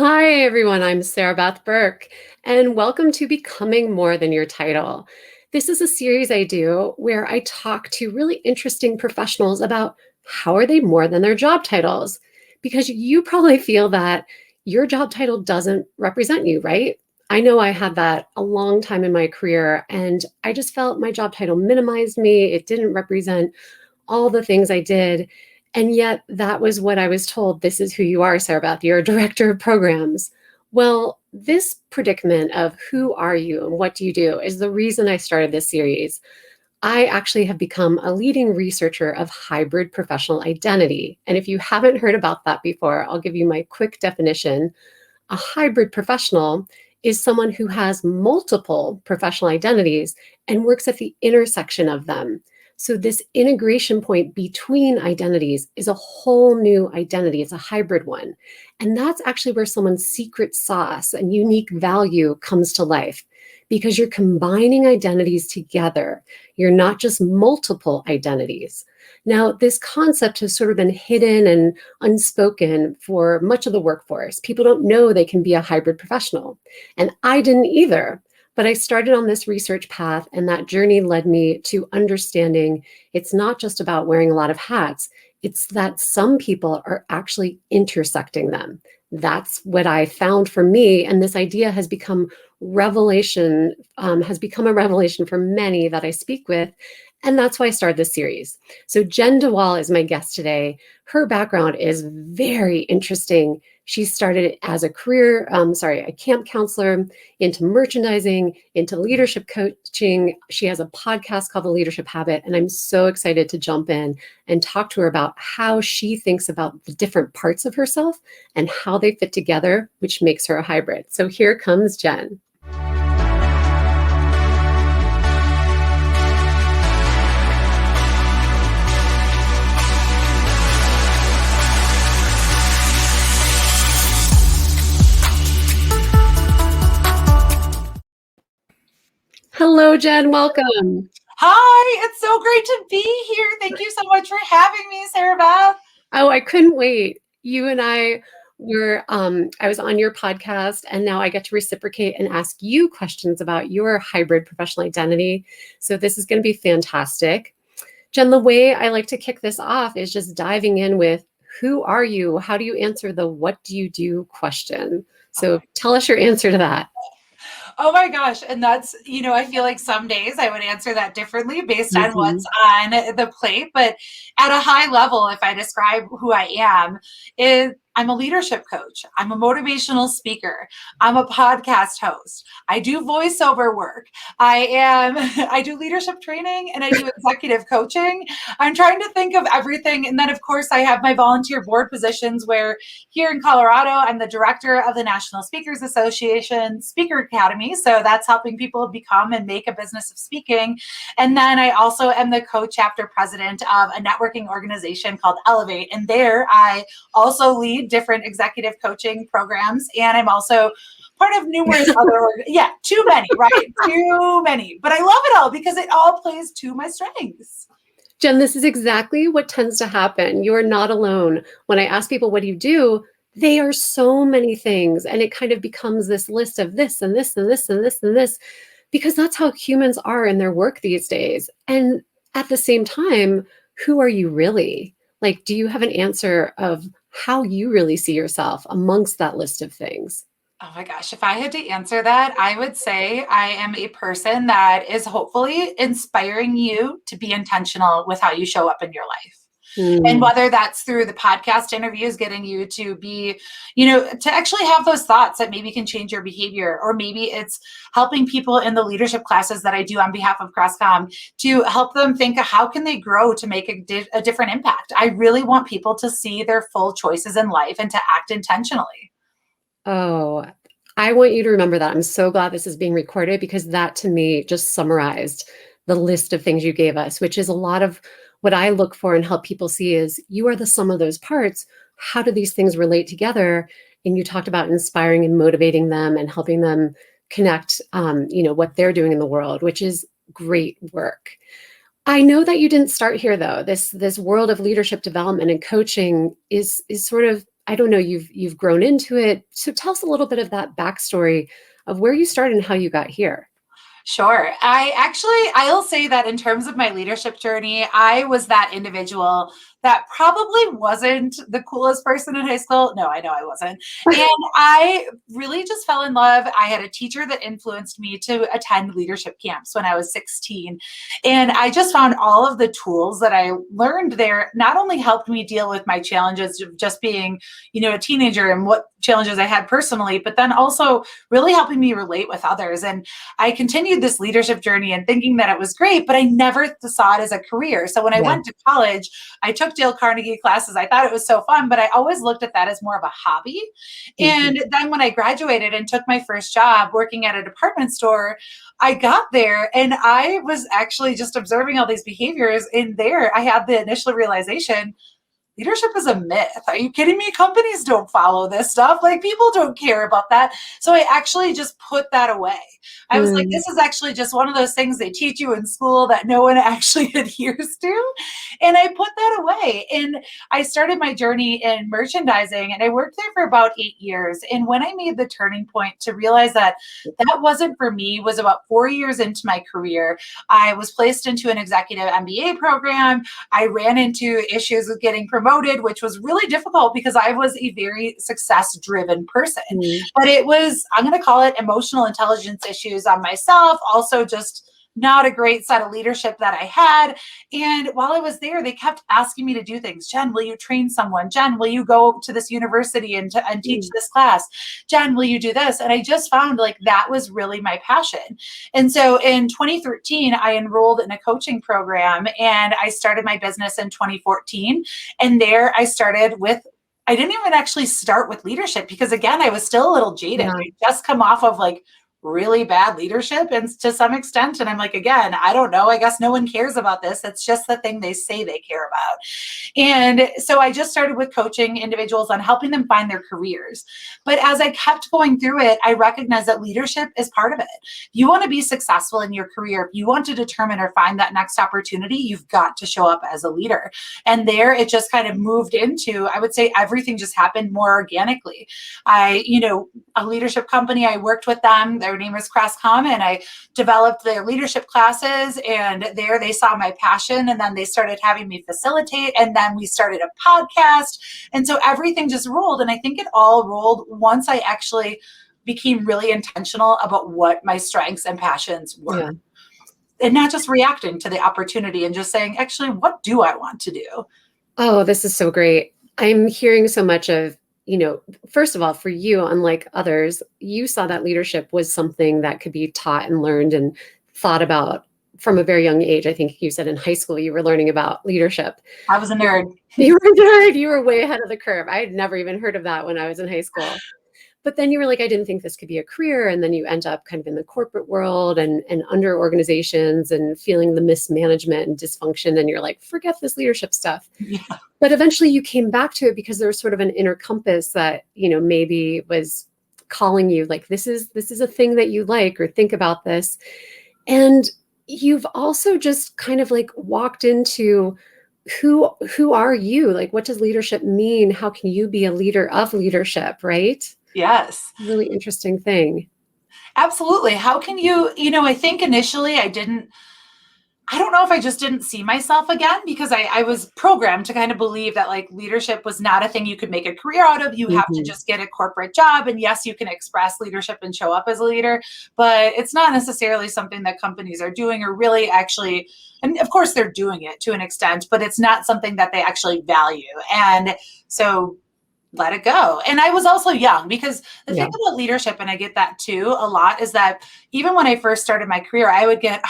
Hi, everyone. I'm Sarabeth Berk, and welcome to Becoming More Than Your Title. This is a series I do where I talk to really interesting professionals about how are they more than their job titles? Because you probably feel that your job title doesn't represent you, right? I know I had that a long time in my career, and I just felt my job title minimized me. It didn't represent all the things I did. And yet, that was what I was told. This is who you are, Sarabeth. You're a director of programs. Well, this predicament of who are you and what do you do is the reason I started this series. I actually have become a leading researcher of hybrid professional identity. And if you haven't heard about that before, I'll give you my quick definition. A hybrid professional is someone who has multiple professional identities and works at the intersection of them. So, this integration point between identities is a whole new identity. It's a hybrid one. And that's actually where someone's secret sauce and unique value comes to life because you're combining identities together. You're not just multiple identities. Now, this concept has sort of been hidden and unspoken for much of the workforce. People don't know they can be a hybrid professional. And I didn't either. But I started on this research path, and that journey led me to understanding it's not just about wearing a lot of hats, it's that some people are actually intersecting them. That's what I found for me. And this idea has become has become a revelation for many that I speak with. And that's why I started this series. So Jenn DeWall is my guest today. Her background is very interesting. She started as a a camp counselor, into merchandising, into leadership coaching. She has a podcast called The Leadership Habit, and I'm so excited to jump in and talk to her about how she thinks about the different parts of herself and how they fit together, which makes her a hybrid. So here comes Jenn. Hello, Jenn. Welcome. Hi, it's so great to be here. Thank you so much for having me, Sarabeth. Oh, I couldn't wait. You and I I was on your podcast, and now I get to reciprocate and ask you questions about your hybrid professional identity. So this is going to be fantastic. Jenn, the way I like to kick this off is just diving in with who are you? How do you answer the what do you do question? So tell us your answer to that. Oh my gosh. And that's, I feel like some days I would answer that differently based on Mhm. what's on the plate. But at a high level, if I describe who I am, I'm a leadership coach. I'm a motivational speaker. I'm a podcast host. I do voiceover work. I do leadership training and I do executive coaching. I'm trying to think of everything. And then of course I have my volunteer board positions where here in Colorado, I'm the director of the National Speakers Association Speaker Academy. So that's helping people become and make a business of speaking. And then I also am the co-chapter president of a networking organization called Elevate. And there I also lead different executive coaching programs. And I'm also part of numerous too many, right? Too many. But I love it all because it all plays to my strengths. Jenn, this is exactly what tends to happen. You are not alone. When I ask people, what do? They are so many things. And it kind of becomes this list of this and this and this and this and this, because that's how humans are in their work these days. And at the same time, who are you really? Like, do you have an answer of how you really see yourself amongst that list of things? Oh my gosh, if I had to answer that, I would say I am a person that is hopefully inspiring you to be intentional with how you show up in your life. And whether that's through the podcast interviews, getting you to be, to actually have those thoughts that maybe can change your behavior, or maybe it's helping people in the leadership classes that I do on behalf of CrossCom to help them think, how can they grow to make a different impact? I really want people to see their full choices in life and to act intentionally. Oh, I want you to remember that. I'm so glad this is being recorded because that to me just summarized the list of things you gave us, which is a lot of what I look for and help people see is you are the sum of those parts. How do these things relate together? And you talked about inspiring and motivating them and helping them connect, what they're doing in the world, which is great work. I know that you didn't start here though. This world of leadership development and coaching is sort of I don't know, you've grown into it. So tell us a little bit of that backstory of where you started and how you got here. Sure. I'll say that in terms of my leadership journey, I was that individual that probably wasn't the coolest person in high school. No, I know I wasn't. And I really just fell in love. I had a teacher that influenced me to attend leadership camps when I was 16. And I just found all of the tools that I learned there not only helped me deal with my challenges of just being, a teenager and what challenges I had personally, but then also really helping me relate with others. And I continued this leadership journey and thinking that it was great, but I never saw it as a career. So when I Yeah. went to college, I took Dale Carnegie classes. I thought it was so fun, but I always looked at that as more of a hobby. Mhm. And then when I graduated and took my first job working at a department store, I got there and I was actually just observing all these behaviors in there. I had the initial realization leadership is a myth. Are you kidding me? Companies don't follow this stuff. Like people don't care about that. So I actually just put that away. I was like, Mm. this is actually just one of those things they teach you in school that no one actually adheres to. And I put that away. And I started my journey in merchandising and I worked there for about 8 years. And when I made the turning point to realize that that wasn't for me, was about 4 years into my career. I was placed into an executive MBA program. I ran into issues with getting promoted, which was really difficult because I was a very success driven person. Mm. But it was, I'm going to call it emotional intelligence issues on myself, also just not a great set of leadership that I had. And while I was there, they kept asking me to do things. Jenn, will you train someone? Jenn, will you go to this university and teach Mm. this class? Jenn, will you do this? And I just found like that was really my passion. And so in 2013, I enrolled in a coaching program and I started my business in 2014. And there I started with I didn't even actually start with leadership because again, I was still a little jaded. Yeah. I just come off of like really bad leadership and to some extent. And I'm like, again, I don't know. I guess no one cares about this. It's just the thing they say they care about. And so I just started with coaching individuals on helping them find their careers. But as I kept going through it, I recognized that leadership is part of it. If you want to be successful in your career, if you want to determine or find that next opportunity, you've got to show up as a leader. And there it just kind of moved into, I would say everything just happened more organically. A leadership company, I worked with them. Their name is Crestcom, and I developed their leadership classes. And there they saw my passion, and then they started having me facilitate. And then we started a podcast. And so everything just rolled. And I think it all rolled once I actually became really intentional about what my strengths and passions were. Yeah. And not just reacting to the opportunity and just saying, actually, what do I want to do? Oh, this is so great. I'm hearing so much of, first of all, for you, unlike others, you saw that leadership was something that could be taught and learned and thought about from a very young age. I think you said in high school you were learning about leadership. I was a nerd. You were a nerd. You were way ahead of the curve. I had never even heard of that when I was in high school. But then you were like, I didn't think this could be a career. And then you end up kind of in the corporate world and under organizations and feeling the mismanagement and dysfunction. And you're like, forget this leadership stuff. Yeah. But eventually you came back to it because there was sort of an inner compass that, maybe was calling you like, this is a thing that you like, or think about this. And you've also just kind of like walked into who are you? Like, what does leadership mean? How can you be a leader of leadership, right? Yes. Really interesting thing. Absolutely. How can you, I think initially I don't know if I just didn't see myself again because I was programmed to kind of believe that like leadership was not a thing you could make a career out of. You have to Mhm. just get a corporate job. And yes, you can express leadership and show up as a leader, but it's not necessarily something that companies are doing or really actually. And of course they're doing it to an extent, but it's not something that they actually value. And so let it go. And I was also young because the Yeah. thing about leadership, and I get that too a lot, is that even when I first started my career, I would get,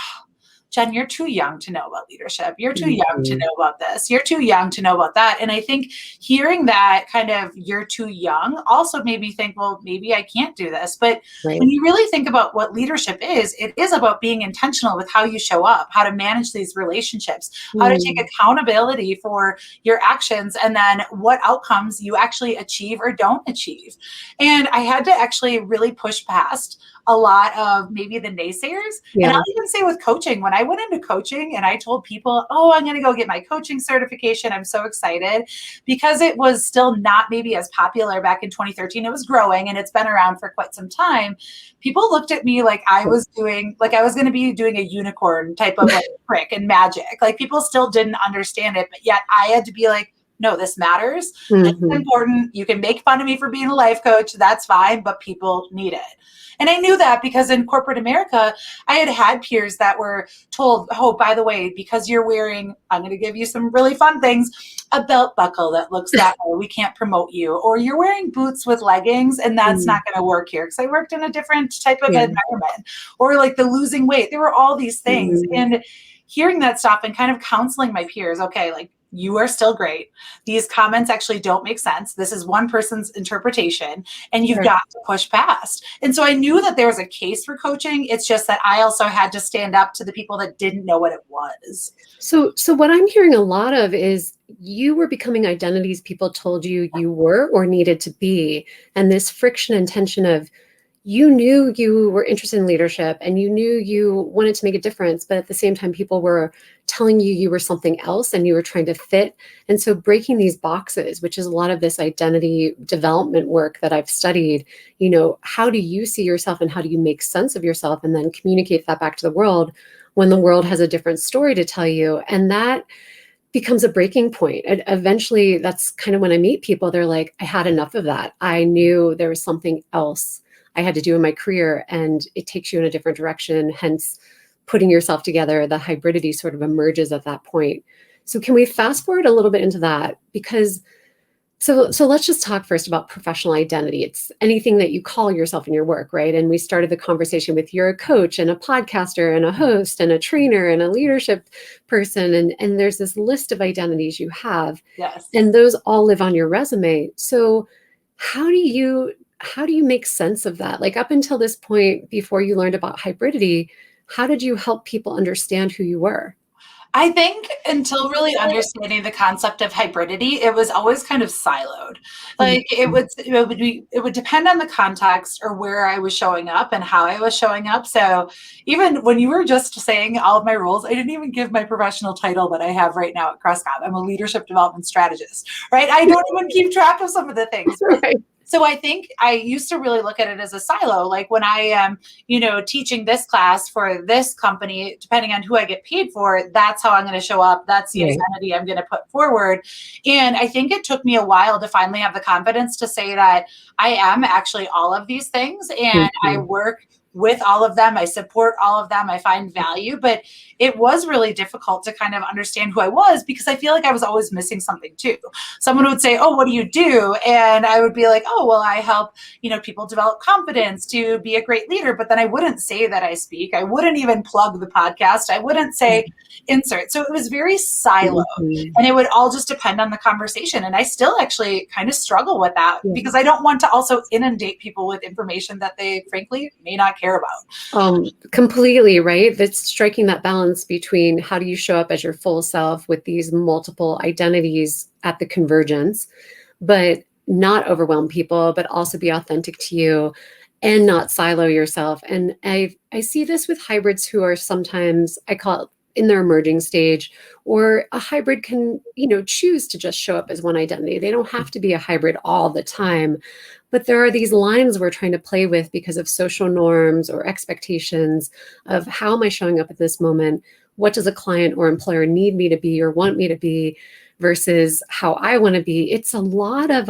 Jenn, you're too young to know about leadership. You're too young to Mhm. know about this. You're too young to know about that. And I think hearing that kind of you're too young also made me think, well, maybe I can't do this. But Right. when you really think about what leadership is, it is about being intentional with how you show up, how to manage these relationships, how to take Mm. accountability for your actions, and then what outcomes you actually achieve or don't achieve. And I had to actually really push past a lot of maybe the naysayers. And Yeah. I'll even say with coaching, when I went into coaching and I told people, oh, I'm going to go get my coaching certification. I'm so excited, because it was still not maybe as popular back in 2013. It was growing and it's been around for quite some time. People looked at me like I was going to be doing a unicorn type of like trick and magic. Like people still didn't understand it, but yet I had to be like, no, this matters. This is important. You can make fun of me for being a life coach. That's fine, but people need it. And I knew that because in corporate America, I had peers that were told, oh, by the way, because you're wearing, I'm going to give you some really fun things, a belt buckle that looks that way, we can't promote you. Or you're wearing boots with leggings and that's not going to work here. Because I worked in a different type of environment. Or like the losing weight. There were all these things. And hearing that stuff and kind of counseling my peers, okay, like, you are still great. These comments actually don't make sense. This is one person's interpretation and you've got to push past. And so I knew that there was a case for coaching. It's just that I also had to stand up to the people that didn't know what it was. So what I'm hearing a lot of is you were becoming identities people told you you were or needed to be. And this friction and tension of, you knew you were interested in leadership and you knew you wanted to make a difference, but at the same time, people were telling you you were something else and you were trying to fit. And so breaking these boxes, which is a lot of this identity development work that I've studied, how do you see yourself and how do you make sense of yourself and then communicate that back to the world when the world has a different story to tell you? And that becomes a breaking point. And eventually, that's kind of when I meet people, they're like, I had enough of that. I knew there was something else I had to do in my career, and it takes you in a different direction. Hence, putting yourself together, the hybridity sort of emerges at that point. So can we fast forward a little bit into that? Because so let's just talk first about professional identity. It's anything that you call yourself in your work, right? And we started the conversation with you're a coach and a podcaster and a host and a trainer and a leadership person. And there's this list of identities you have. Yes. And those all live on your resume. So how do you make sense of that? Like up until this point, before you learned about hybridity, how did you help people understand who you were? I think until really understanding the concept of hybridity, it was always kind of siloed. Like it would depend on the context or where I was showing up and how I was showing up. So even when you were just saying all of my roles, I didn't even give my professional title that I have right now at Crescott. I'm a leadership development strategist, right? I don't even keep track of some of the things. Right. So I think I used to really look at it as a silo. Like when I am, teaching this class for this company, depending on who I get paid for, that's how I'm going to show up. That's the identity I'm going to put forward. And I think it took me a while to finally have the confidence to say that I am actually all of these things and I work with all of them. I support all of them. I find value, but it was really difficult to kind of understand who I was because I feel like I was always missing something too. Someone would say, oh, what do you do? And I would be like, oh, well, I help, people develop confidence to be a great leader. But then I wouldn't say that I speak. I wouldn't even plug the podcast. I wouldn't say insert. So it was very siloed and it would all just depend on the conversation. And I still actually kind of struggle with that because I don't want to also inundate people with information that they frankly may not care about. Completely, right? That's striking that balance between how do you show up as your full self with these multiple identities at the convergence, but not overwhelm people, but also be authentic to you and not silo yourself. And I see this with hybrids who are sometimes, I call it in their emerging stage, or a hybrid can, choose to just show up as one identity. They don't have to be a hybrid all the time. But there are these lines we're trying to play with because of social norms or expectations of how am I showing up at this moment? What does a client or employer need me to be or want me to be versus how I want to be? It's a lot of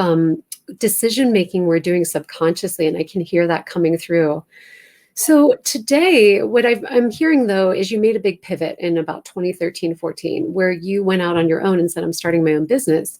decision making we're doing subconsciously, and I can hear that coming through. So today, what I'm hearing, though, is you made a big pivot in about 2013, 14, where you went out on your own and said, I'm starting my own business,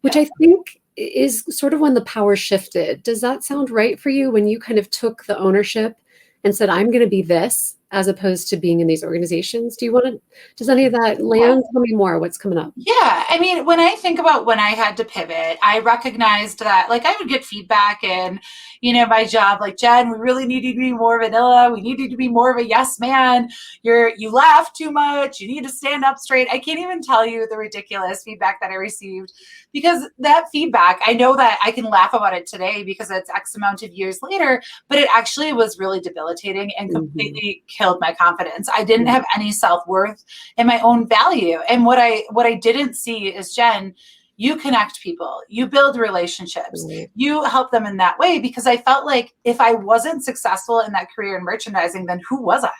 which I think is sort of when the power shifted. Does that sound right for you when you kind of took the ownership and said, I'm going to be this, as opposed to being in these organizations? Does any of that land? Tell me more. What's coming up? Yeah. I mean, when I think about when I had to pivot, I recognized that I would get feedback and, my job, like, Jen, we really need you to be more vanilla. We need you to be more of a yes man. You laugh too much. You need to stand up straight. I can't even tell you the ridiculous feedback that I received because that feedback, I know that I can laugh about it today because it's X amount of years later, but it actually was really debilitating and completely killed my confidence. I didn't have any self-worth and my own value. And what I didn't see is, Jen, you connect people, you build relationships, you help them in that way, because I felt like if I wasn't successful in that career in merchandising, then who was I?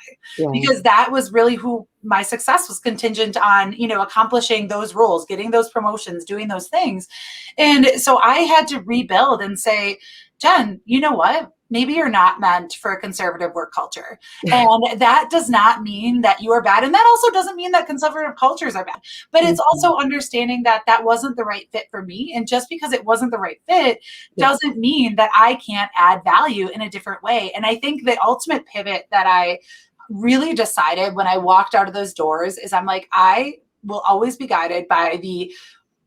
Because that was really who my success was contingent on, accomplishing those roles, getting those promotions, doing those things. And so I had to rebuild and say, Jen, you know what? Maybe you're not meant for a conservative work culture. And that does not mean that you are bad. And that also doesn't mean that conservative cultures are bad. But it's also understanding that that wasn't the right fit for me. And just because it wasn't the right fit doesn't mean that I can't add value in a different way. And I think the ultimate pivot that I really decided when I walked out of those doors is, I'm like, I will always be guided by the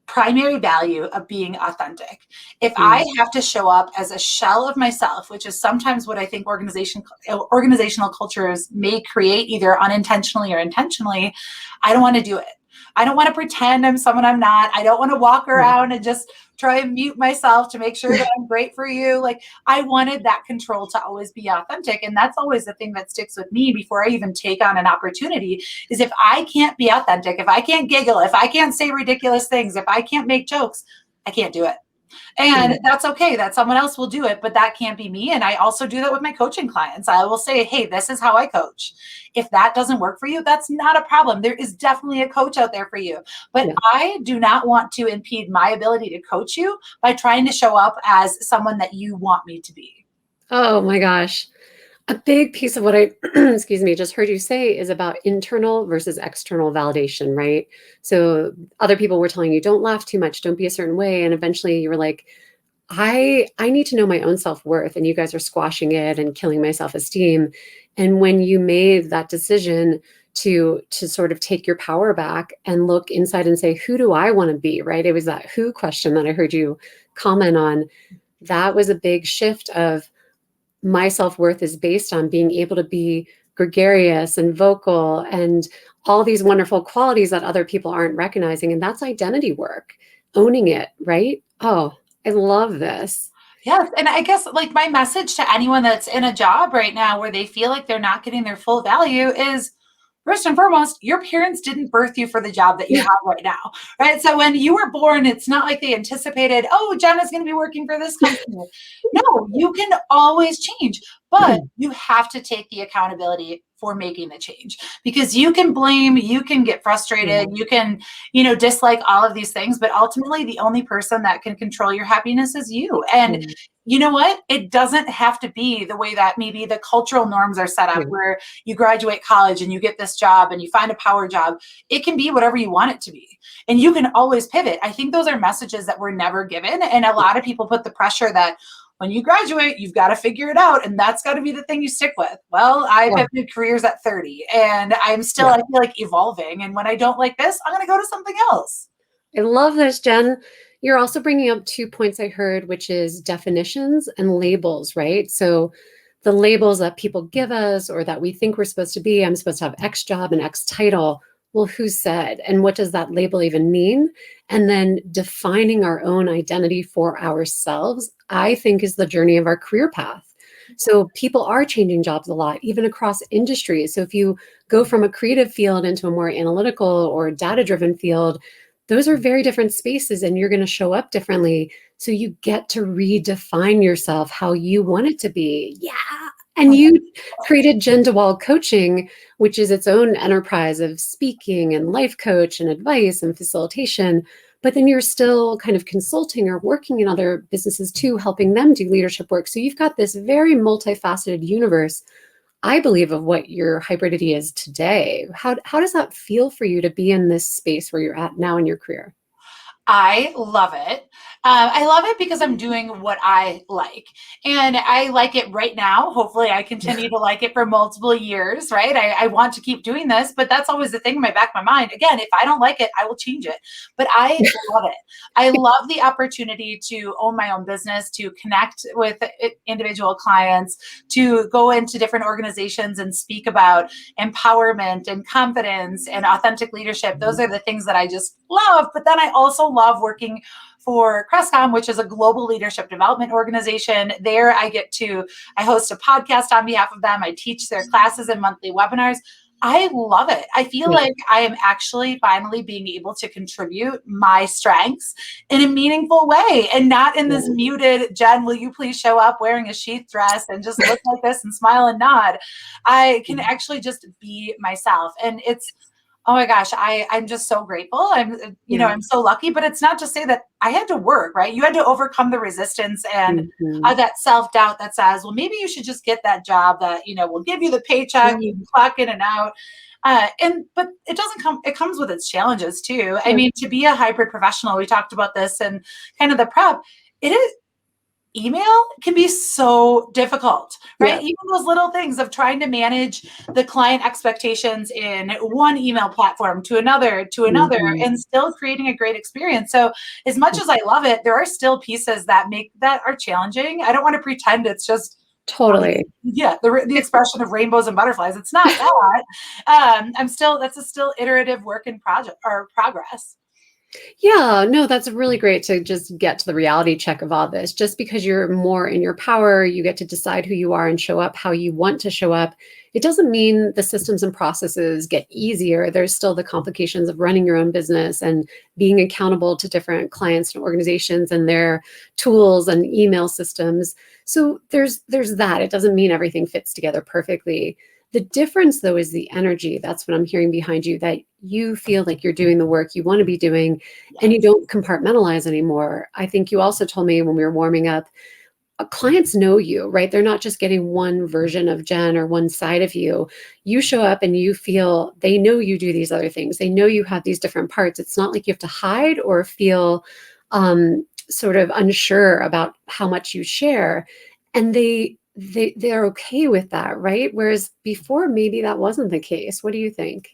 primary value of being authentic. If I have to show up as a shell of myself, which is sometimes what I think organizational cultures may create, either unintentionally or intentionally, I don't want to do it. I don't want to pretend I'm someone I'm not. I don't want to walk around and just try and mute myself to make sure that I'm great for you. Like, I wanted that control to always be authentic. And that's always the thing that sticks with me before I even take on an opportunity, is if I can't be authentic, if I can't giggle, if I can't say ridiculous things, if I can't make jokes, I can't do it. And that's okay, that someone else will do it, but that can't be me. And I also do that with my coaching clients. I will say, hey, this is how I coach. If that doesn't work for you, that's not a problem. There is definitely a coach out there for you. But I do not want to impede my ability to coach you by trying to show up as someone that you want me to be. Oh my gosh. A big piece of what I, excuse me, just heard you say is about internal versus external validation, right? So other people were telling you, don't laugh too much, don't be a certain way. And eventually you were like, I need to know my own self-worth, and you guys are squashing it and killing my self-esteem. And when you made that decision to sort of take your power back and look inside and say, who do I want to be, right? It was that who question that I heard you comment on. That was a big shift of, my self-worth is based on being able to be gregarious and vocal and all these wonderful qualities that other people aren't recognizing. And that's identity work, owning it, right? Oh, I love this. Yes. And I guess, like, my message to anyone that's in a job right now where they feel like they're not getting their full value is, first and foremost, your parents didn't birth you for the job that you have right now, right? So when you were born, it's not like they anticipated, oh, Jen is going to be working for this company. No, you can always change, but you have to take the accountability for making the change, because you can blame, you can get frustrated, you can, dislike all of these things, but ultimately the only person that can control your happiness is you. And you know what? It doesn't have to be the way that maybe the cultural norms are set up, where you graduate college and you get this job and you find a power job. It can be whatever you want it to be. And you can always pivot. I think those are messages that we're never given. And a lot of people put the pressure that when you graduate, you've got to figure it out. And that's got to be the thing you stick with. Well, I've had careers at 30 and I'm still, I feel like, evolving. And when I don't like this, I'm going to go to something else. I love this, Jen. You're also bringing up 2 points I heard, which is definitions and labels, right? So the labels that people give us or that we think we're supposed to be, I'm supposed to have X job and X title. Well, who said? And what does that label even mean? And then defining our own identity for ourselves, I think, is the journey of our career path. So people are changing jobs a lot, even across industries. So if you go from a creative field into a more analytical or data-driven field, those are very different spaces and you're going to show up differently. So you get to redefine yourself how you want it to be. Yeah. And you created Jenn DeWall Coaching, which is its own enterprise of speaking and life coach and advice and facilitation. But then you're still kind of consulting or working in other businesses too, helping them do leadership work. So you've got this very multifaceted universe, I believe, of what your hybridity is today. How does that feel for you to be in this space where you're at now in your career? I love it. I love it because I'm doing what I like, and I like it right now. Hopefully I continue to like it for multiple years, right? I want to keep doing this, but that's always the thing in my back of my mind. Again, if I don't like it, I will change it, but I love it. I love the opportunity to own my own business, to connect with individual clients, to go into different organizations and speak about empowerment and confidence and authentic leadership. Those are the things that I just love. But then I also love working for Crestcom, which is a global leadership development organization. There I host a podcast on behalf of them. I teach their classes and monthly webinars. I love it. I feel like I am actually finally being able to contribute my strengths in a meaningful way and not in this muted, Jen, will you please show up wearing a sheath dress and just look like this and smile and nod. I can actually just be myself. And it's, oh my gosh, I'm just so grateful. I'm so lucky, but it's not to say that I had to work, right? You had to overcome the resistance and that self-doubt that says, well, maybe you should just get that job that, will give you the paycheck, you can clock in and out. But it doesn't come, it comes with its challenges too. I mean, to be a hybrid professional, we talked about this and kind of the prep, email can be so difficult, right? Even those little things of trying to manage the client expectations in one email platform to another, and still creating a great experience. So as much as I love it, there are still pieces that are challenging. I don't want to pretend it's just totally. The expression of rainbows and butterflies. It's not that. That's a still iterative work in progress. Yeah, no, that's really great to just get to the reality check of all this. Just because you're more in your power, you get to decide who you are and show up how you want to show up. It doesn't mean the systems and processes get easier. There's still the complications of running your own business and being accountable to different clients and organizations and their tools and email systems. So there's that. It doesn't mean everything fits together perfectly. The difference, though, is the energy. That's what I'm hearing behind you, that you feel like you're doing the work you want to be doing and you don't compartmentalize anymore. I think you also told me when we were warming up, clients know you, right? They're not just getting one version of Jen or one side of you. You show up and you feel they know you do these other things. They know you have these different parts. It's not like you have to hide or feel sort of unsure about how much you share. And they're okay with that, right? Whereas before, maybe that wasn't the case. What do you think?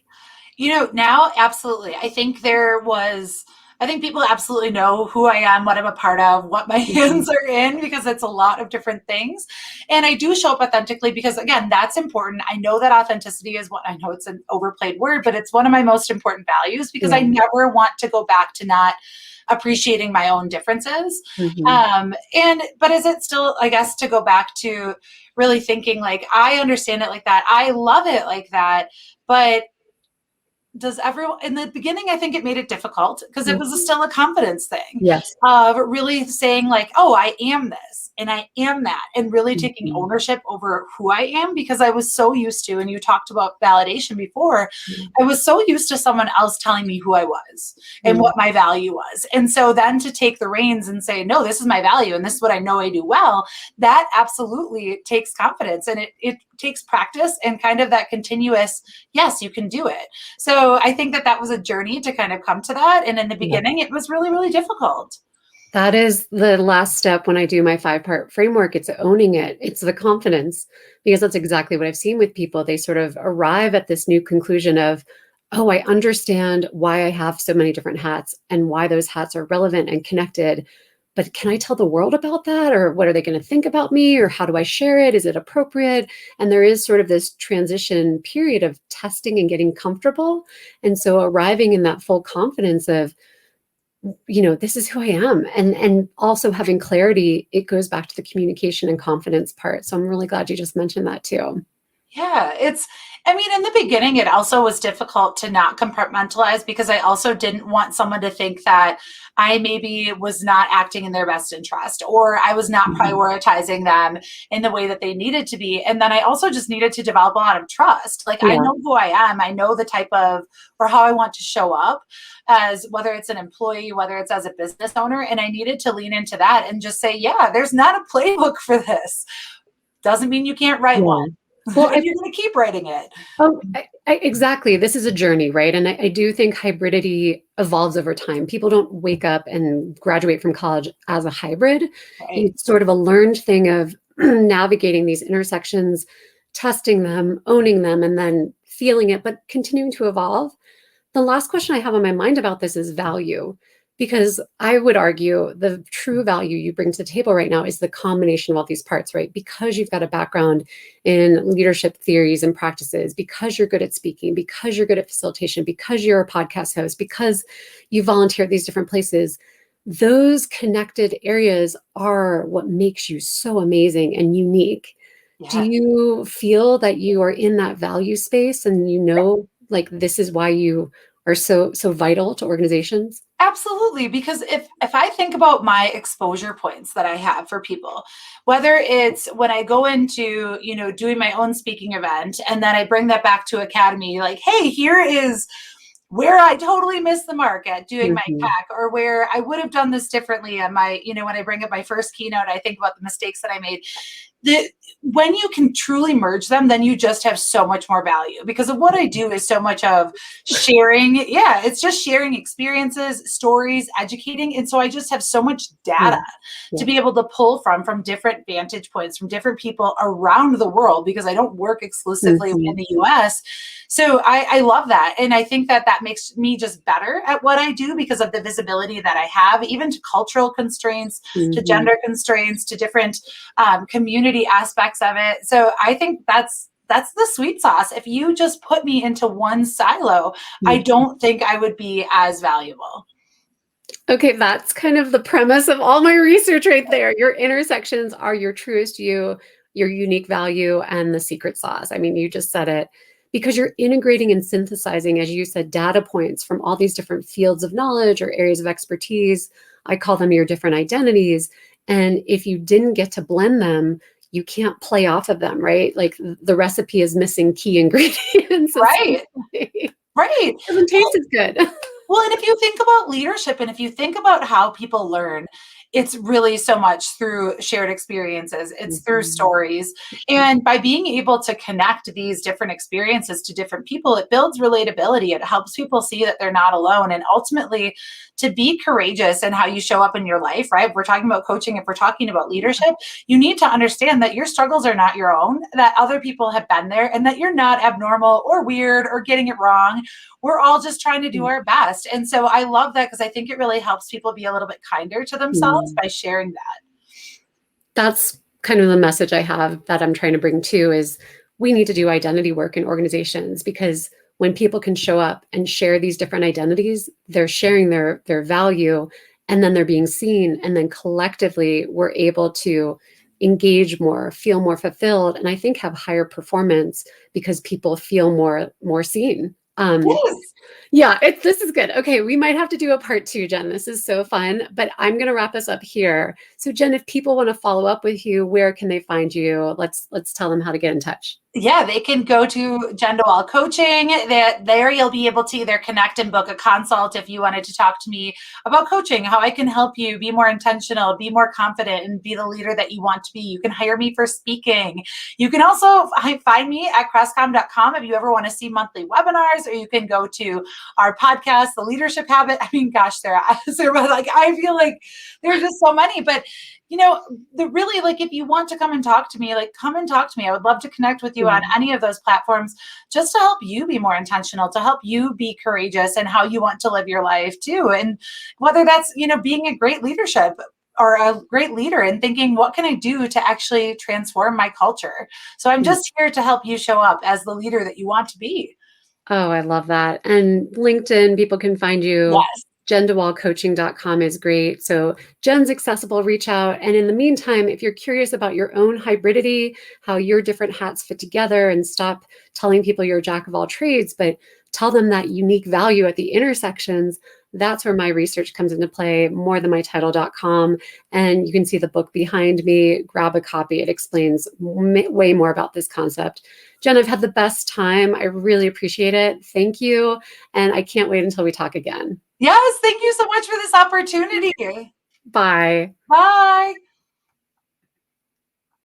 Now, absolutely. I think people absolutely know who I am, what I'm a part of, what my hands are in, because it's a lot of different things. And I do show up authentically because, again, that's important. I know that authenticity is I know it's an overplayed word, but it's one of my most important values because I never want to go back to not appreciating my own differences. But is it still, I guess, to go back to really thinking like, I understand it like that. I love it like that. But does everyone, in the beginning, I think it made it difficult because it was still a confidence thing of really saying like, oh, I am this and I am that, and really taking ownership over who I am, because I was so used to, and you talked about validation before, I was so used to someone else telling me who I was and what my value was. And so then to take the reins and say, no, this is my value and this is what I know I do well, that absolutely takes confidence, and it takes practice and kind of that continuous, yes, you can do it. So I think that was a journey to kind of come to that. And in the beginning, it was really, really difficult. That is the last step when I do my 5-part framework. It's owning it. It's the confidence, because that's exactly what I've seen with people. They sort of arrive at this new conclusion of, oh, I understand why I have so many different hats and why those hats are relevant and connected. But can I tell the world about that? Or what are they going to think about me? Or how do I share it? Is it appropriate? And there is sort of this transition period of testing and getting comfortable. And so arriving in that full confidence of, this is who I am. And also having clarity, it goes back to the communication and confidence part. So I'm really glad you just mentioned that too. Yeah, in the beginning, it also was difficult to not compartmentalize because I also didn't want someone to think that I maybe was not acting in their best interest, or I was not prioritizing them in the way that they needed to be. And then I also just needed to develop a lot of trust. Like, I know who I am. I know the type of, or how I want to show up, as whether it's an employee, whether it's as a business owner. And I needed to lean into that and just say, yeah, there's not a playbook for this. Doesn't mean you can't write one. Well, you're going to keep writing it. Oh, exactly. This is a journey, right? And I do think hybridity evolves over time. People don't wake up and graduate from college as a hybrid. Right. It's sort of a learned thing of navigating these intersections, testing them, owning them, and then feeling it, but continuing to evolve. The last question I have on my mind about this is value. Because I would argue the true value you bring to the table right now is the combination of all these parts, right? Because you've got a background in leadership theories and practices, because you're good at speaking, because you're good at facilitation, because you're a podcast host, because you volunteer at these different places. those connected areas are what makes you so amazing and unique. Do Yeah. you feel that you are in that value space and like this is why you are so vital to organizations? Absolutely, because if I think about my exposure points that I have for people, whether it's when I go into, doing my own speaking event and then I bring that back to Academy, like, hey, here is where I totally missed the mark at doing my Mhm. pack, or where I would have done this differently on my, when I bring up my first keynote, I think about the mistakes that I made. the when you can truly merge them, then you just have so much more value, because of what I do is so much of sharing. Yeah, it's just sharing experiences, stories, educating. And so I just have so much Yeah. data to Yeah. be able to pull from different vantage points, from different people around the world, because I don't work exclusively in Mhm. the US. So I love that. And I think that that makes me just better at what I do because of the visibility that I have, even to cultural constraints, to Mhm. gender constraints, to different community aspects of it. So I think that's the sweet sauce. If you just put me into one silo, I Mhm. don't think I would be as valuable. Okay, that's kind of the premise of all my research right there. Your intersections are your truest you, your unique value, and the secret sauce. I mean, you just said it because you're integrating and synthesizing, as you said, data points from all these different fields of knowledge or areas of expertise. I call them your different identities. And if you didn't get to blend them, you can't play off of them, right? Like the recipe is missing key ingredients Right. essentially. Right. Doesn't taste Well, as good. Well, and if you think about leadership and if you think about how people learn, it's really so much through shared experiences, it's through Mhm. stories. And by being able to connect these different experiences to different people, it builds relatability. It helps people see that they're not alone. And ultimately, to be courageous in how you show up in your life, right? If we're talking about coaching, if we're talking about leadership, you need to understand that your struggles are not your own, that other people have been there, and that you're not abnormal or weird or getting it wrong. We're all just trying to do our best. And so I love that, because I think it really helps people be a little bit kinder to themselves Mhm. by sharing that. That's kind of the message I have that I'm trying to bring too is we need to do identity work in organizations because when people can show up and share these different identities, they're sharing their value and then they're being seen and then collectively we're able to engage more, feel more fulfilled and I think have higher performance because people feel more seen. Yes. Yeah, this is good. Okay, we might have to do a part two, Jen. This is so fun, but I'm going to wrap us up here. So, Jen, if people want to follow up with you, where can they find you? Let's tell them how to get in touch. Yeah, they can go to Jenn DeWall Coaching. That there you'll be able to either connect and book a consult if you wanted to talk to me about coaching, how I can help you be more intentional, be more confident, and be the leader that you want to be. You can hire me for speaking. You can also find me at crestcom.com if you ever want to see monthly webinars, or you can go to our podcast, The Leadership Habit. I mean, gosh, Sarah, like I feel like there's just so many, but the really, like, if you want to come and talk to me, like, come and talk to me. I would love to connect with you on Mm. any of those platforms, just to help you be more intentional, to help you be courageous and how you want to live your life too. And whether that's, being a great leadership or a great leader and thinking, what can I do to actually transform my culture? So I'm Mm. just here to help you show up as the leader that you want to be. Oh, I love that. And LinkedIn, people can find you. Yes. JennDeWallCoaching.com is great. So Jen's accessible, reach out. And in the meantime, if you're curious about your own hybridity, how your different hats fit together, and stop telling people you're a jack of all trades, but tell them that unique value at the intersections, that's where my research comes into play, morethanmytitle.com. And you can see the book behind me, grab a copy. It explains way more about this concept. Jen, I've had the best time. I really appreciate it. Thank you. And I can't wait until we talk again. Yes. Thank you so much for this opportunity. Bye. Bye.